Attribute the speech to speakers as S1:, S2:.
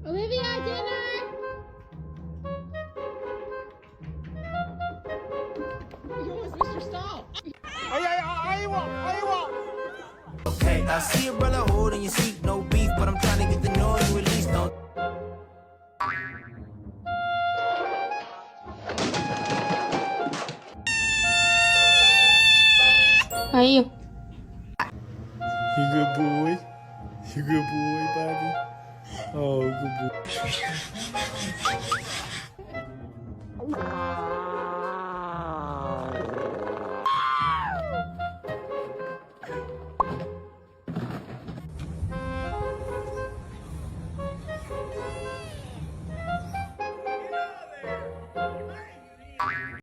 S1: Olivia, dinner! You almost missed your stop.
S2: Okay, I see a brother holding your seat, no beef, but I'm trying to get to know you at least. Don't.
S1: Aí,
S3: You good boy? You good boy, Bobby? Oh, good boy.